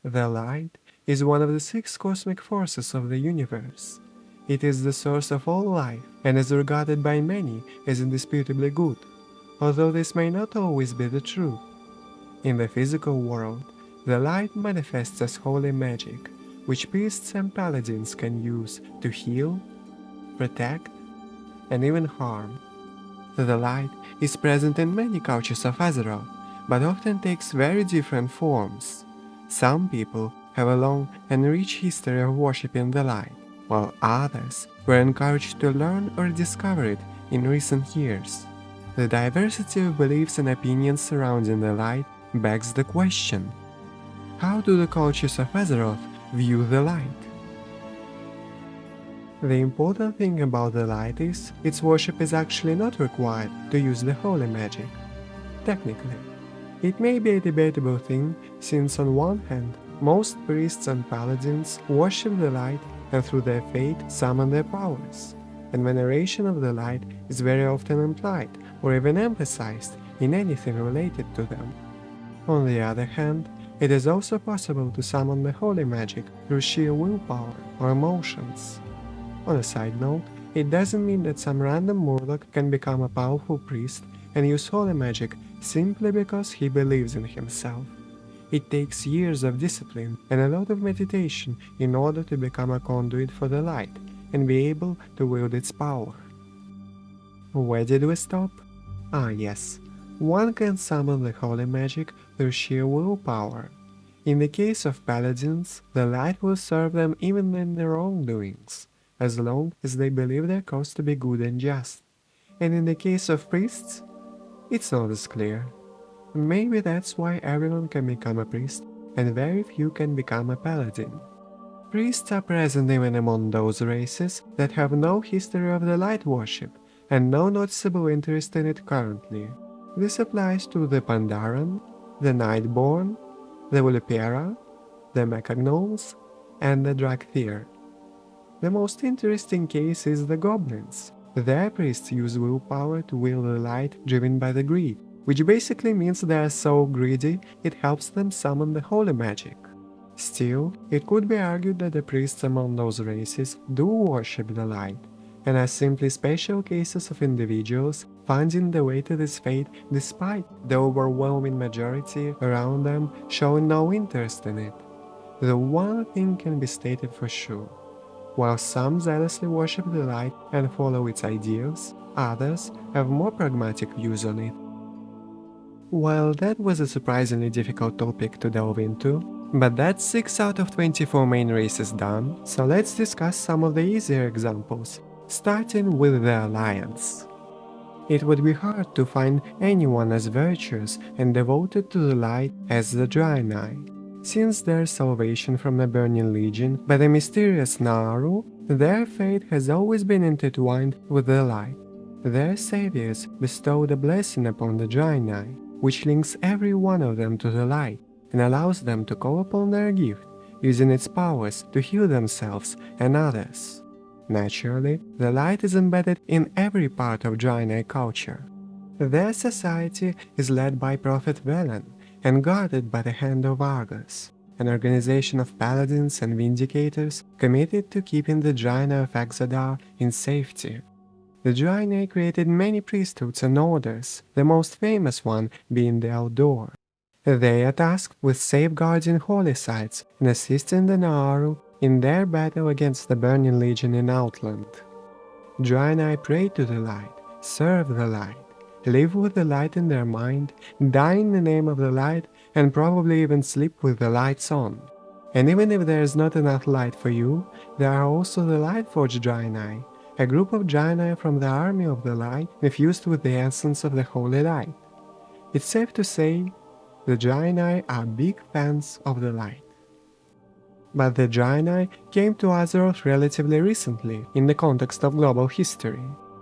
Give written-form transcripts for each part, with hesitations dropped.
The light is one of the six cosmic forces of the universe. It is the source of all life and is regarded by many as indisputably good, although this may not always be the truth. In the physical world, the light manifests as holy magic, which priests and paladins can use to heal, protect, and even harm. The light is present in many cultures of Azeroth, but often takes very different forms. Some people have a long and rich history of worshipping the light, while others were encouraged to learn or discover it in recent years. The diversity of beliefs and opinions surrounding the light begs the question: how do the cultures of Azeroth view the light? The important thing about the light is, its worship is actually not required to use the holy magic. Technically, it may be a debatable thing, since on one hand, most priests and paladins worship the light and through their faith summon their powers, and veneration of the light is very often implied or even emphasized in anything related to them. On the other hand, it is also possible to summon the holy magic through sheer willpower or emotions. On a side note, it doesn't mean that some random Murloc can become a powerful priest and use holy magic simply because he believes in himself. It takes years of discipline and a lot of meditation in order to become a conduit for the light and be able to wield its power. Where did we stop? Yes. One can summon the holy magic through sheer willpower. In the case of paladins, the light will serve them even in their wrongdoings, as long as they believe their cause to be good and just. And in the case of priests, it's not as clear. Maybe that's why everyone can become a priest, and very few can become a paladin. Priests are present even among those races that have no history of the light worship, and no noticeable interest in it currently. This applies to the Pandaren, the Nightborn, the Vulpera, the Mechagnomes, and the Dracthyr. The most interesting case is the Goblins. Their priests use willpower to wield the light driven by the greed, which basically means they are so greedy it helps them summon the holy magic. Still, it could be argued that the priests among those races do worship the light, and are simply special cases of individuals finding the way to this fate despite the overwhelming majority around them showing no interest in it. The one thing can be stated for sure. While some zealously worship the light and follow its ideals, others have more pragmatic views on it. Well, that was a surprisingly difficult topic to delve into, but that's 6 out of 24 main races done, so let's discuss some of the easier examples, starting with the Alliance. It would be hard to find anyone as virtuous and devoted to the light as the Draenei. Since their salvation from the Burning Legion by the mysterious Naaru, their fate has always been intertwined with the light. Their saviors bestowed a blessing upon the Draenei, which links every one of them to the light and allows them to call upon their gift, using its powers to heal themselves and others. Naturally, the light is embedded in every part of Draenei culture. Their society is led by Prophet Velen and guarded by the Hand of Argus, an organization of paladins and vindicators committed to keeping the Draenei of Exadar in safety. The Draenei created many priesthoods and orders, the most famous one being the Eldor. They are tasked with safeguarding holy sites and assisting the Naaru in their battle against the Burning Legion in Outland. Draenei pray to the light, serve the light, live with the light in their mind, die in the name of the light, and probably even sleep with the lights on. And even if there is not enough light for you, there are also the Lightforged Draenei, a group of Draenei from the army of the light infused with the essence of the holy light. It's safe to say, the Draenei are big fans of the light. But the Draenei came to Azeroth relatively recently in the context of global history,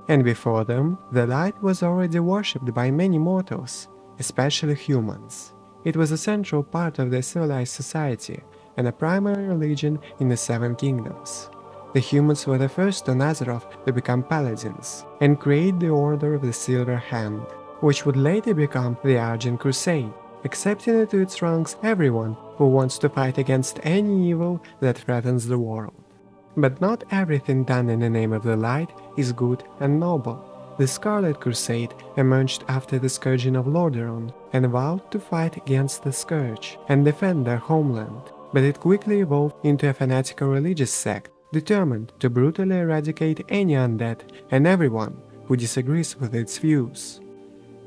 and before them, the light was already worshipped by many mortals, especially humans. It was a central part of their civilized society and a primary religion in the Seven Kingdoms. The humans were the first on Azeroth to become paladins and create the Order of the Silver Hand, which would later become the Argent Crusade, accepting into its ranks everyone who wants to fight against any evil that threatens the world. But not everything done in the name of the light is good and noble. The Scarlet Crusade emerged after the Scourging of Lordaeron and vowed to fight against the Scourge and defend their homeland, but it quickly evolved into a fanatical religious sect determined to brutally eradicate any undead and everyone who disagrees with its views.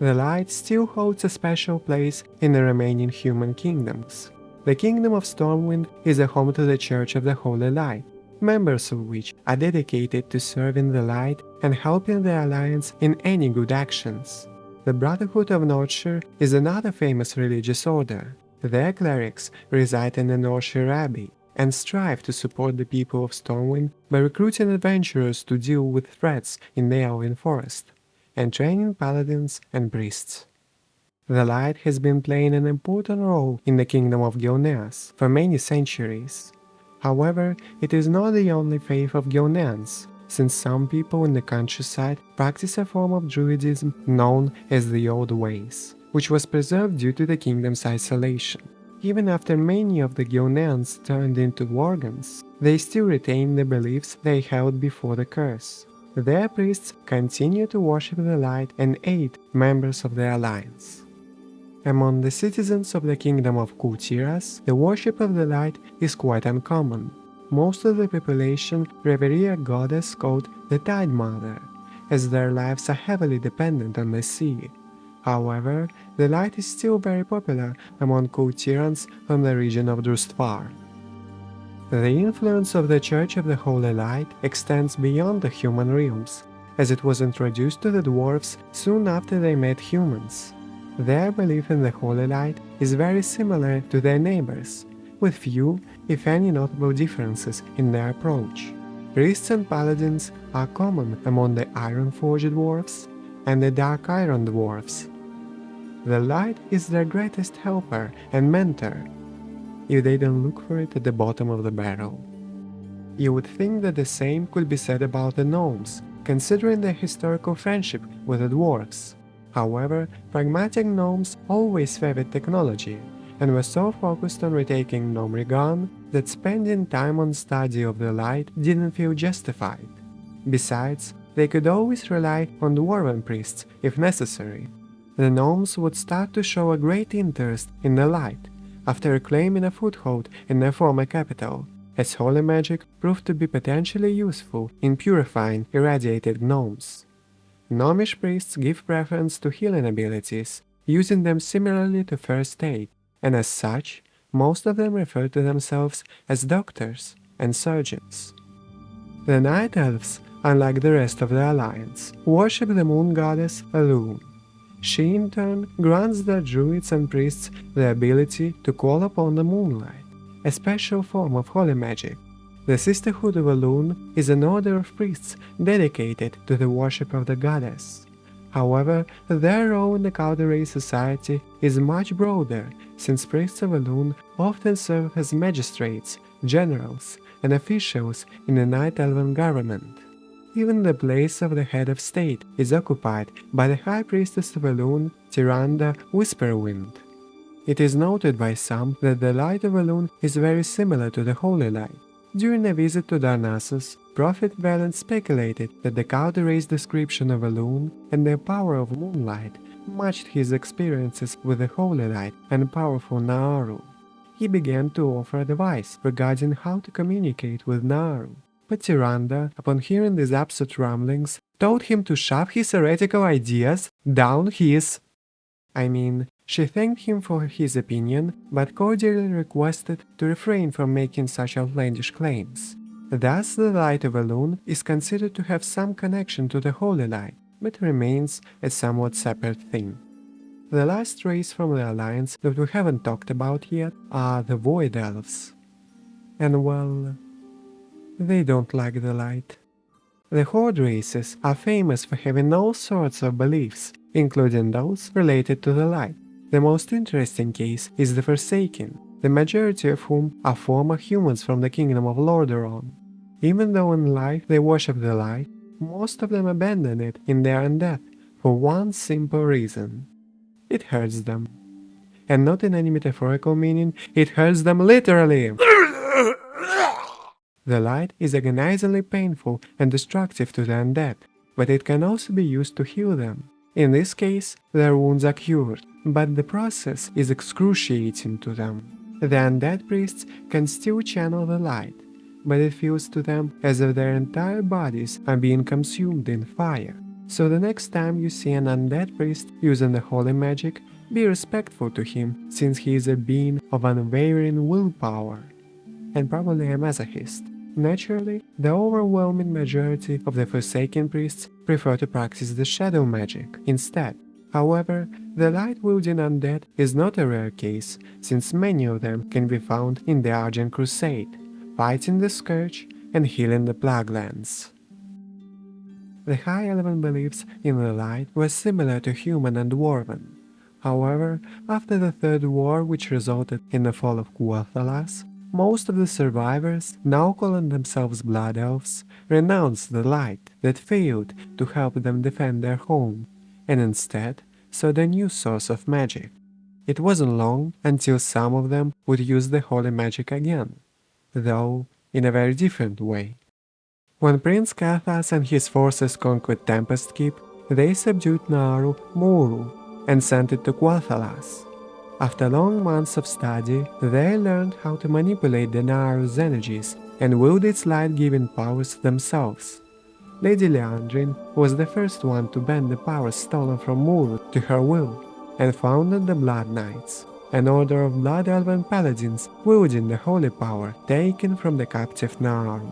The light still holds a special place in the remaining human kingdoms. The Kingdom of Stormwind is a home to the Church of the Holy Light, members of which are dedicated to serving the light and helping the Alliance in any good actions. The Brotherhood of Northshire is another famous religious order. Their clerics reside in the Northshire Abbey and strive to support the people of Stormwind by recruiting adventurers to deal with threats in the Elven Forest, and training paladins and priests. The light has been playing an important role in the Kingdom of Gilneas for many centuries. However, it is not the only faith of Gilneans, since some people in the countryside practice a form of Druidism known as the Old Ways, which was preserved due to the kingdom's isolation. Even after many of the Gilneans turned into Worgans, they still retain the beliefs they held before the curse. Their priests continue to worship the light and aid members of the Alliance. Among the citizens of the Kingdom of Kultiras, the worship of the light is quite uncommon. Most of the population revere a goddess called the Tide Mother, as their lives are heavily dependent on the sea. However, the light is still very popular among Kultirans from the region of Drustvar. The influence of the Church of the Holy Light extends beyond the human realms, as it was introduced to the dwarves soon after they met humans. Their belief in the Holy Light is very similar to their neighbors, with few, if any, notable differences in their approach. Priests and paladins are common among the Ironforged dwarves and the Dark Iron dwarves. The light is their greatest helper and mentor, if they don't look for it at the bottom of the barrel. You would think that the same could be said about the gnomes, considering their historical friendship with the dwarves. However, pragmatic gnomes always favored technology, and were so focused on retaking Gnomrigan that spending time on study of the light didn't feel justified. Besides, they could always rely on dwarven priests if necessary. The gnomes would start to show a great interest in the light after claiming a foothold in their former capital, as holy magic proved to be potentially useful in purifying irradiated gnomes. Gnomish priests give preference to healing abilities, using them similarly to first aid, and as such, most of them refer to themselves as doctors and surgeons. The Night Elves, unlike the rest of the Alliance, worship the moon goddess Elune. She in turn grants their druids and priests the ability to call upon the moonlight, a special form of holy magic. The Sisterhood of Elune is an order of priests dedicated to the worship of the goddess. However, their role in the Calderae society is much broader, since priests of Elune often serve as magistrates, generals, and officials in the Night Elven government. Even the place of the head of state is occupied by the High Priestess of Elune, Tyrande Whisperwind. It is noted by some that the light of Elune is very similar to the Holy Light. During a visit to Darnassus, Prophet Velen speculated that the Calderae's description of Elune and the power of moonlight matched his experiences with the Holy Light and powerful Naaru. He began to offer advice regarding how to communicate with Naaru, but Tyrande, upon hearing these absurd ramblings, told him to shove his heretical ideas down his... She thanked him for his opinion, but cordially requested to refrain from making such outlandish claims. Thus, the light of Elune is considered to have some connection to the Holy Light, but remains a somewhat separate thing. The last race from the Alliance that we haven't talked about yet are the Void Elves. And well, they don't like the light. The Horde races are famous for having all sorts of beliefs, including those related to the light. The most interesting case is the Forsaken, the majority of whom are former humans from the Kingdom of Lordaeron. Even though in life they worship the light, most of them abandon it in their undeath for one simple reason. It hurts them. and not in any metaphorical meaning, it hurts them literally. The light is agonizingly painful and destructive to the undead, but it can also be used to heal them. In this case, their wounds are cured, but the process is excruciating to them. The undead priests can still channel the light, but it feels to them as if their entire bodies are being consumed in fire. So the next time you see an undead priest using the holy magic, be respectful to him, since he is a being of unwavering willpower, and probably a masochist. Naturally, the overwhelming majority of the Forsaken priests prefer to practice the shadow magic instead. However, the light-wielding undead is not a rare case, since many of them can be found in the Argent Crusade, fighting the Scourge and healing the Plaguelands. The High Elven beliefs in the light were similar to human and dwarven. However, after the Third War, which resulted in the fall of Quathalas, most of the survivors, now calling themselves Blood Elves, renounced the light that failed to help them defend their home, and instead sought a new source of magic. It wasn't long until some of them would use the holy magic again, though in a very different way. When Prince Cathas and his forces conquered Tempest Keep, they subdued Naru Muru and sent it to Quathalas. After long months of study, they learned how to manipulate the Naru's energies and wield its light-giving powers themselves. Lady Leandrine was the first one to bend the powers stolen from Muru to her will, and founded the Blood Knights, an order of Blood Elven paladins wielding the holy power taken from the captive Naru.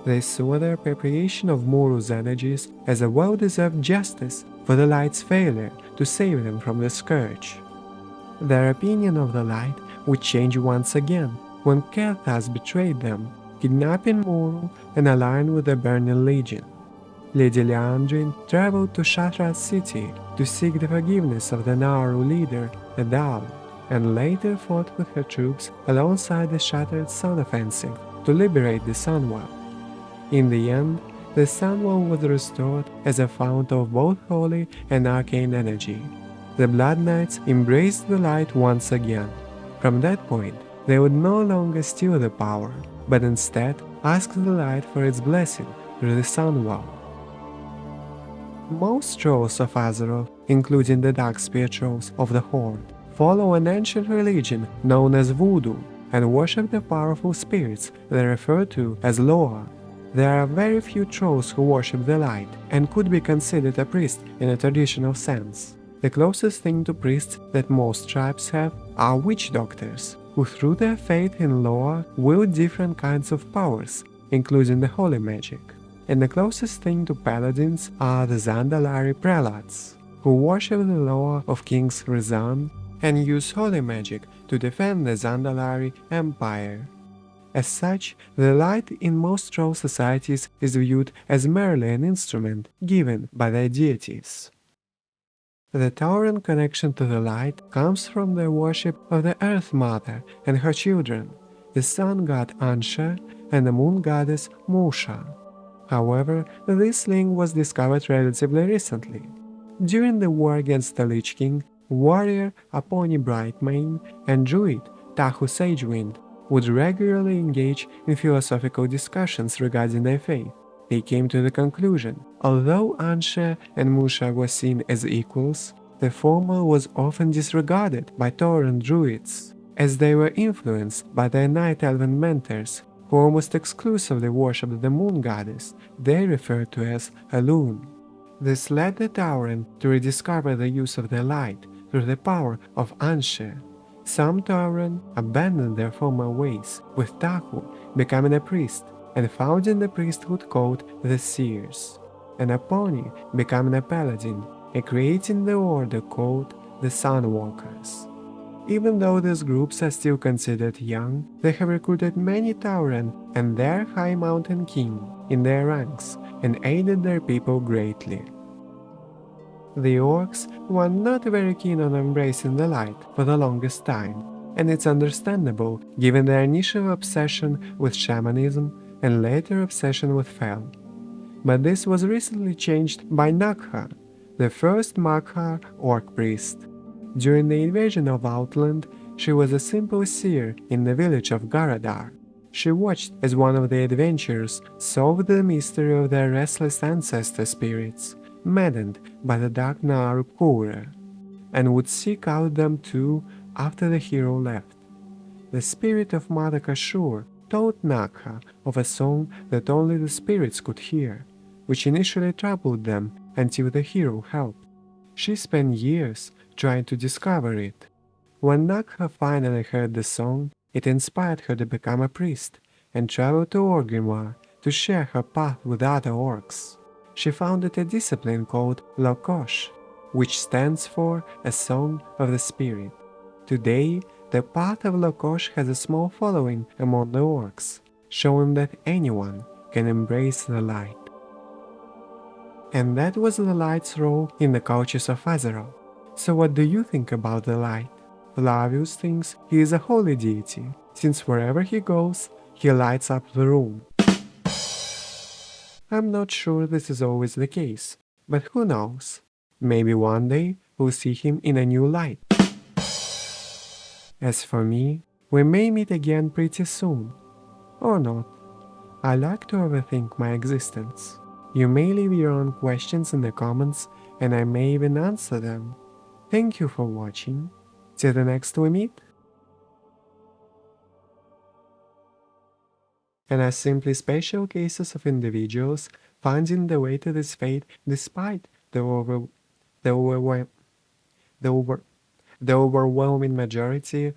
They saw the appropriation of Muru's energies as a well-deserved justice for the light's failure to save them from the Scourge. Their opinion of the light would change once again when Cathas betrayed them, kidnapping Muru and allying with the Burning Legion. Lady Leandrine traveled to Shattra's city to seek the forgiveness of the Naru leader, Adal, and later fought with her troops alongside the Shattered Sun Offensive to liberate the Sunwell. In the end, the Sunwell was restored as a fount of both holy and arcane energy. The Blood Knights embraced the light once again. From that point, they would no longer steal the power, but instead ask the light for its blessing through the Sunwell. Most trolls of Azeroth, including the Darkspear trolls of the Horde, follow an ancient religion known as Voodoo and worship the powerful spirits they refer to as Loa. There are very few trolls who worship the light and could be considered a priest in a traditional sense. The closest thing to priests that most tribes have are witch doctors, who through their faith in Loa wield different kinds of powers, including the holy magic. And the closest thing to paladins are the Zandalari prelates, who worship the Loa of Kings Rizan and use holy magic to defend the Zandalari Empire. As such, the light in most troll societies is viewed as merely an instrument given by their deities. The Tauran connection to the light comes from their worship of the Earth Mother and her children, the sun god Ansha and the moon goddess Musha. However, this link was discovered relatively recently. During the war against the Lich King, warrior Aponi Brightmane and druid Tahu Sagewind would regularly engage in philosophical discussions regarding their faith. They came to the conclusion, although Ansha and Musha were seen as equals, the former was often disregarded by Tauran druids, as they were influenced by their Night Elven mentors, who almost exclusively worshipped the moon goddess they referred to as Alun. This led the Tauran to rediscover the use of the light through the power of Ansha. Some Tauran abandoned their former ways, with Tahu becoming a priest and founding the priesthood called the Seers, and Aponi becoming a paladin and creating the order called the Sunwalkers. Even though these groups are still considered young, they have recruited many Tauran and their High Mountain King in their ranks and aided their people greatly. The orcs were not very keen on embracing the light for the longest time, and it's understandable given their initial obsession with shamanism and later obsession with Fel. But this was recently changed by Nagha, the first Magha orc priest. During the invasion of Outland, she was a simple seer in the village of Garadar. She watched as one of the adventurers solved the mystery of their restless ancestor spirits, maddened by the dark Naaru, and would seek out them too after the hero left. The spirit of Mother Kashur told Nakha of a song that only the spirits could hear, which initially troubled them until the hero helped. She spent years trying to discover it. When Nakha finally heard the song, it inspired her to become a priest and travel to Orgrimmar to share her path with other orcs. She founded a discipline called Lokosh, which stands for a Song of the Spirit. Today, the path of Lokosh has a small following among the orcs, showing that anyone can embrace the light. And that was the light's role in the cultures of Azeroth. So what do you think about the light? Flavius thinks he is a holy deity, since wherever he goes, he lights up the room. I'm not sure this is always the case, but who knows? Maybe one day we'll see him in a new light. As for me, we may meet again pretty soon. Or not. I like to overthink my existence. You may leave your own questions in the comments and I may even answer them. Thank you for watching. Till the next we meet. And are simply special cases of individuals finding their way to this fate despite the overwhelming majority